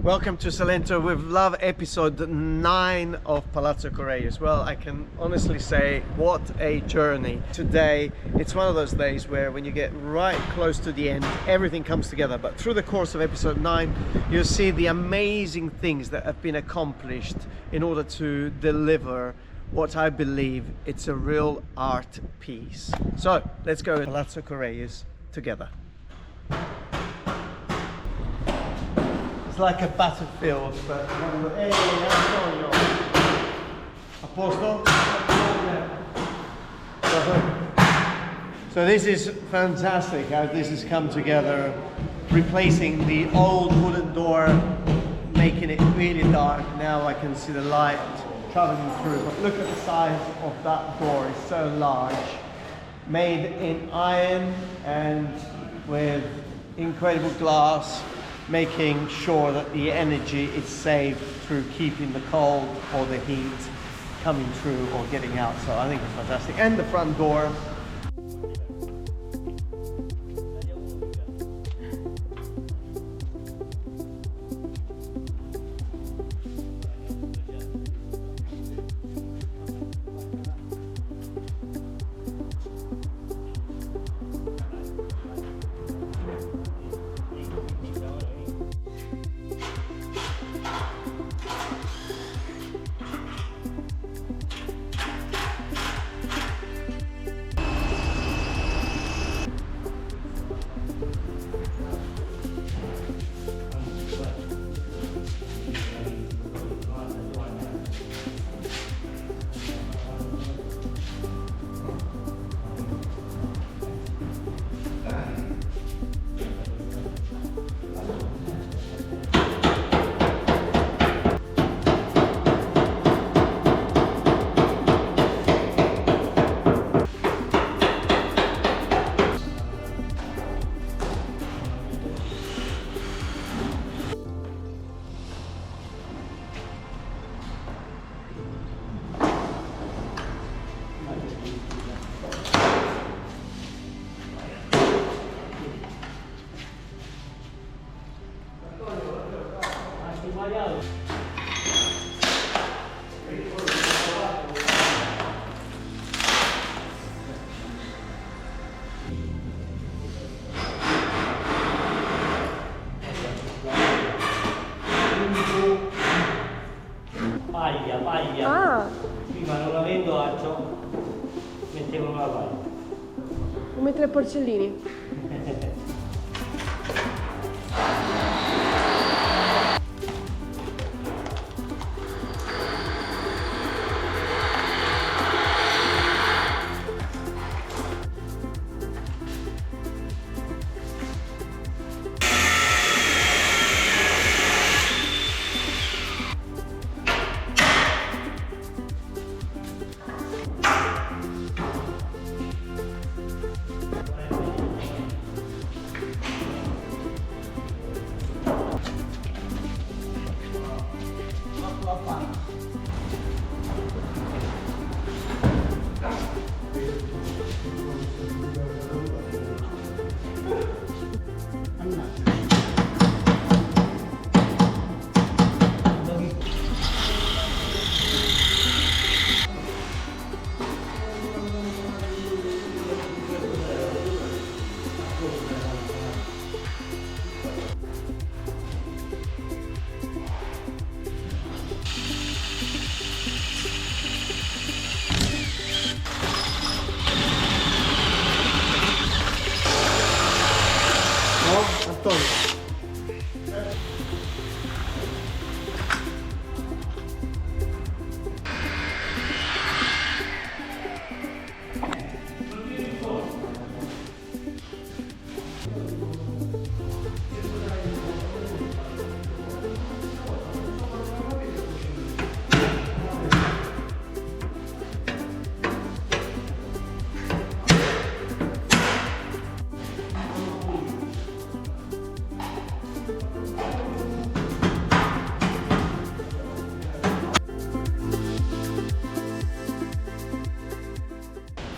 Welcome to Salento with love episode 9 of Palazzo Corigliano. Well, I can honestly say what a journey. Today, it's one of those days where when you get right close to the end, everything comes together. But through the course of episode 9, you'll see the amazing things that have been accomplished in order to deliver what I believe it's a real art piece. So let's go to Palazzo Corigliano together. It's like a battlefield, but hey, Antonio. A posto? So this is fantastic how this has come together, replacing the old wooden door, making it really dark. Now I can see the light traveling through, but look at the size of that door, it's so large. Made in iron and with incredible glass, making sure that the energy is saved through keeping the cold or the heat coming through or getting out. So I think it's fantastic. And the front door. Paglia. Ah. Prima non avendo accio mettevano la paglia. Come tre porcellini.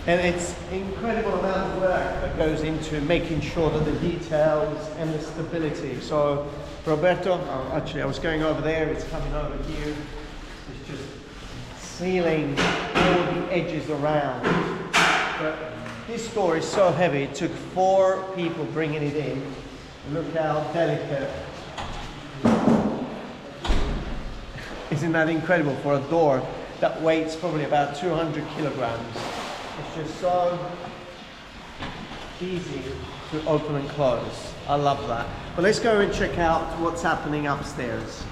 And it's incredible amount of work that goes into making sure that the details and the stability. So Roberto, actually I was going over there, it's coming over here. It's just sealing all the edges around. But this door is so heavy, it took 4 people bringing it in. Look how delicate. Isn't that incredible for a door that weighs probably about 200 kilograms? It's just so easy to open and close. I love that. But let's go and check out what's happening upstairs.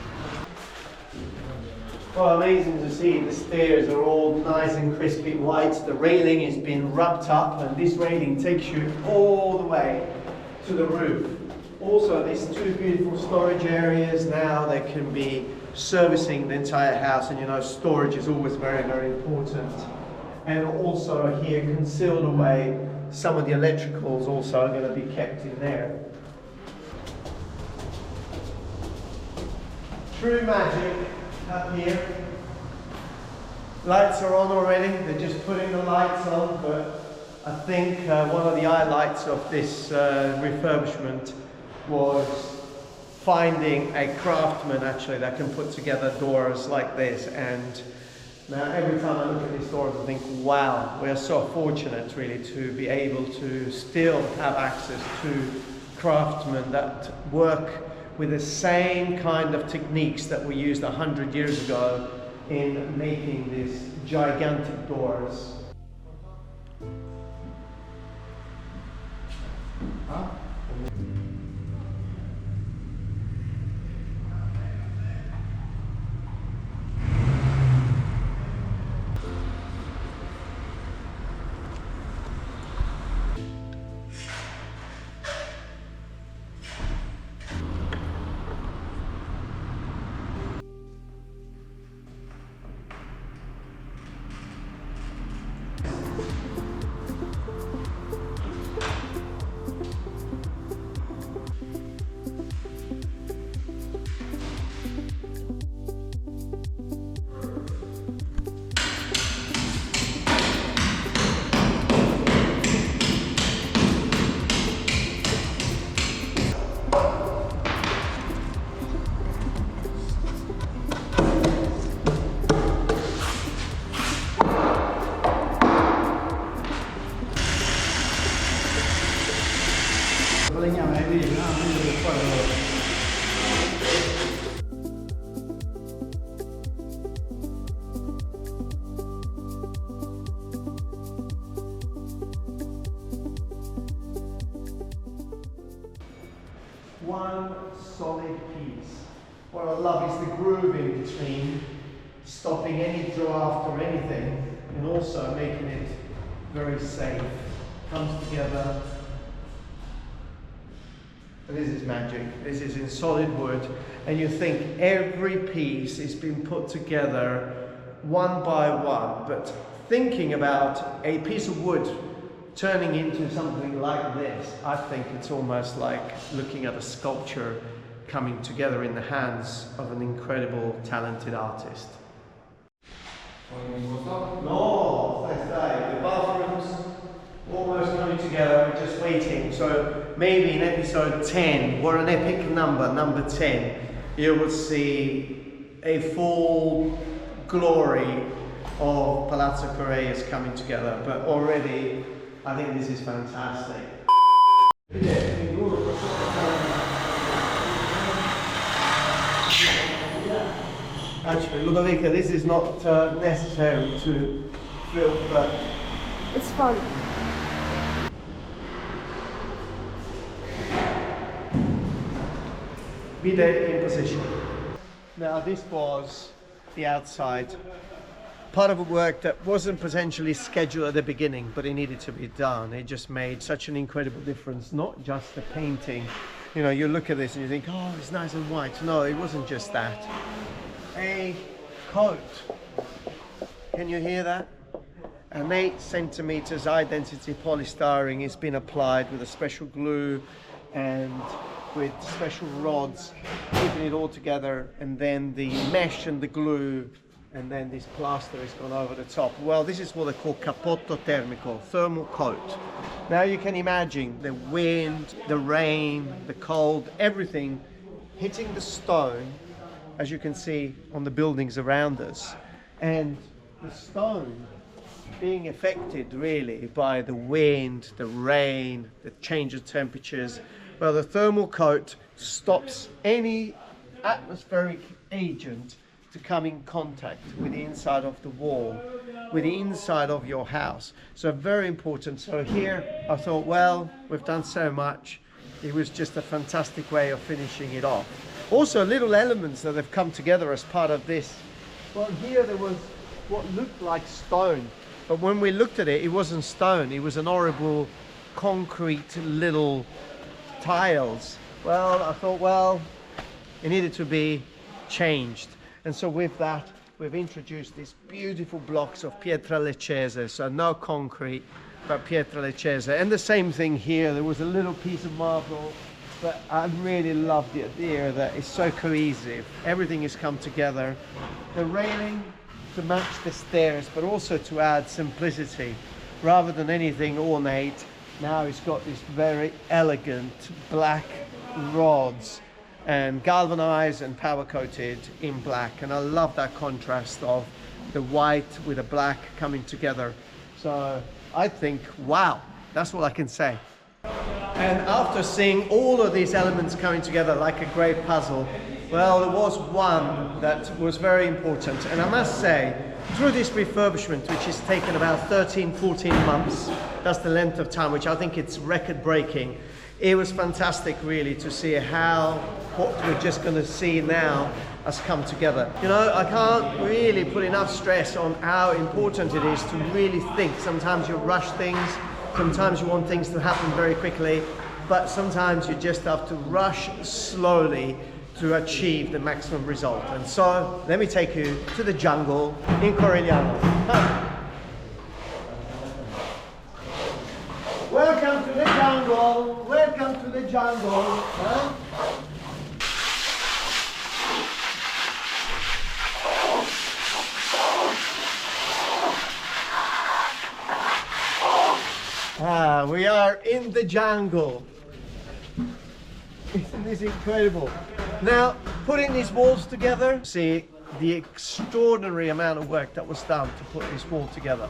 Well, amazing to see the stairs are all nice and crispy white. The railing has been rubbed up, and this railing takes you all the way to the roof. Also, there's 2 beautiful storage areas now that can be servicing the entire house, and you know storage is always very, very important. And also here, concealed away, some of the electricals also are going to be kept in there. True magic up here. Lights are on already, they're just putting the lights on, but I think one of the highlights of this refurbishment was finding a craftsman actually that can put together doors like this. And now every time I look at these doors I think, wow, we are so fortunate really to be able to still have access to craftsmen that work with the same kind of techniques that we used 100 years ago in making these gigantic doors. Huh? One solid piece. What I love is the groove in between, stopping any draft or anything, and also making it very safe. Comes together. This is magic. This is in solid wood, and you think every piece is being put together one by one, but thinking about a piece of wood turning into something like this, I think it's almost like looking at a sculpture coming together in the hands of an incredible, talented artist. No, the bathrooms almost coming together, we're just waiting. So maybe in episode 10, or an epic number 10, you will see a full glory of Palazzo Correia's coming together. But already, I think this is fantastic. Actually, Ludovica, this is not necessary to film, but it's fun. Bidet in position. Now this was the outside. Part of a work that wasn't potentially scheduled at the beginning, but it needed to be done. It just made such an incredible difference, not just the painting. You know, you look at this and you think, oh, it's nice and white. No, it wasn't just that. A coat. Can you hear that? An 8 centimeters identity polystyrene has been applied with a special glue and with special rods, keeping it all together, and then the mesh and the glue and then this plaster is gone over the top. Well, this is what they call cappotto termico, thermal coat. Now you can imagine the wind, the rain, the cold, everything hitting the stone, as you can see on the buildings around us, and the stone being affected really by the wind, the rain, the change of temperatures. Well, the thermal coat stops any atmospheric agent to come in contact with the inside of the wall, with the inside of your house. So very important. So here I thought, well, we've done so much. It was just a fantastic way of finishing it off. Also little elements that have come together as part of this. Well, here there was what looked like stone, but when we looked at it, it wasn't stone. It was an horrible concrete little tiles. Well, I thought, well, it needed to be changed. And so with that, we've introduced these beautiful blocks of pietra leccese. So no concrete, but pietra leccese. And the same thing here. There was a little piece of marble, but I really love the idea that it's so cohesive. Everything has come together. The railing to match the stairs, but also to add simplicity. Rather than anything ornate, now it's got this very elegant black rods and galvanized and powder coated in black. And I love that contrast of the white with the black coming together. So I think, wow, that's what I can say. And after seeing all of these elements coming together like a great puzzle, well, there was one that was very important. And I must say, through this refurbishment, which has taken about 13, 14 months, that's the length of time, which I think it's record breaking. It was fantastic really to see how what we're just going to see now has come together. You know, I can't really put enough stress on how important it is to really think. Sometimes you rush things, sometimes you want things to happen very quickly, but sometimes you just have to rush slowly to achieve the maximum result. And so let me take you to the jungle in Corigliano. Welcome to the jungle. Welcome to the jungle. Huh? We are in the jungle. Isn't this incredible? Now, putting these walls together, see the extraordinary amount of work that was done to put this wall together.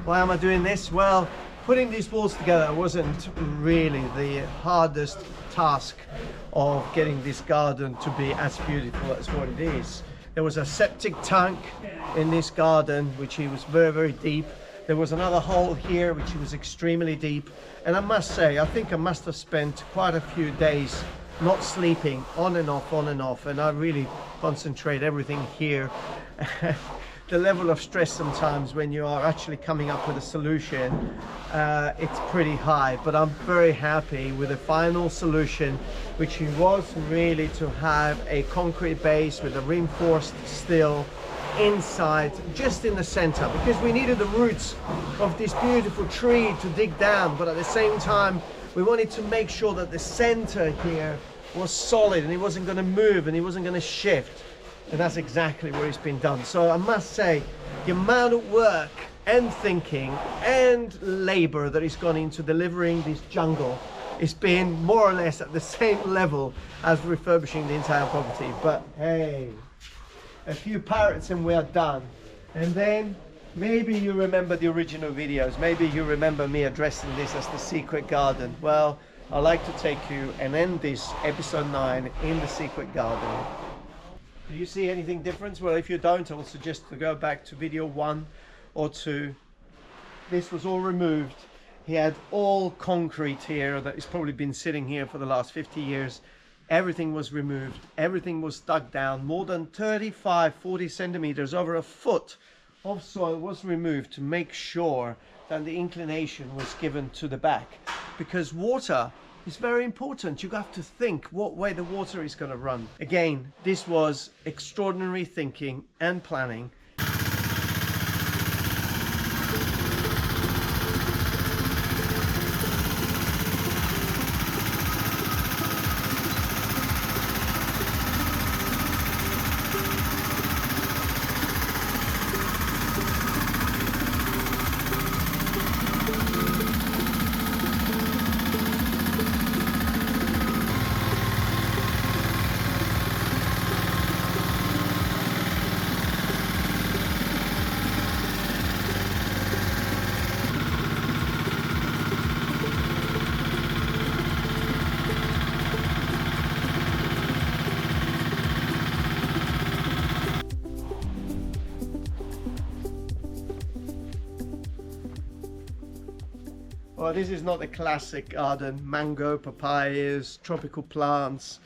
Why am I doing this? Well, putting these walls together wasn't really the hardest task of getting this garden to be as beautiful as what it is. There was a septic tank in this garden, which was very, very deep. There was another hole here, which was extremely deep. And I must say, I think I must have spent quite a few days not sleeping, on and off, and I really concentrate everything here. The level of stress sometimes when you are actually coming up with a solution, it's pretty high, but I'm very happy with the final solution, which was really to have a concrete base with a reinforced steel inside, just in the center, because we needed the roots of this beautiful tree to dig down, but at the same time we wanted to make sure that the center here was solid and it wasn't going to move and it wasn't going to shift. And that's exactly what it's been done. So I must say, the amount of work and thinking and labor that has gone into delivering this jungle has been more or less at the same level as refurbishing the entire property. But hey, a few parrots and we are done. And then maybe you remember the original videos. Maybe you remember me addressing this as the secret garden. Well, I'd like to take you and end this episode 9 in the secret garden. Do you see anything different? Well, if you don't, I will suggest to go back to video 1 or 2. This was all removed. He had all concrete here that has probably been sitting here for the last 50 years. Everything was removed. Everything was dug down. More than 35-40 centimeters, over a foot of soil was removed to make sure that the inclination was given to the back. Because water is very important. You have to think what way the water is going to run. Again, this was extraordinary thinking and planning. Well, this is not the classic garden. Mango, papayas, tropical plants.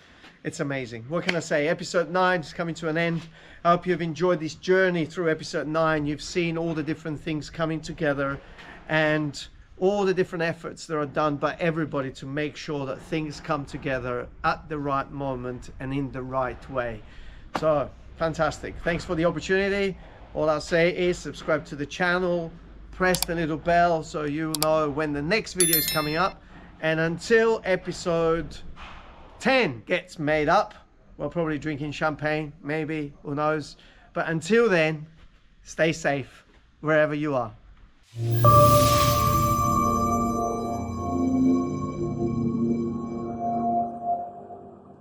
It's amazing. What can I say? Episode 9 is coming to an end. I hope you've enjoyed this journey through episode 9. You've seen all the different things coming together and all the different efforts that are done by everybody to make sure that things come together at the right moment and in the right way. So, fantastic. Thanks for the opportunity. All I'll say is subscribe to the channel, press the little bell so you know when the next video is coming up. And until episode 10 gets made up, we're probably drinking champagne, maybe, who knows. But until then, stay safe wherever you are.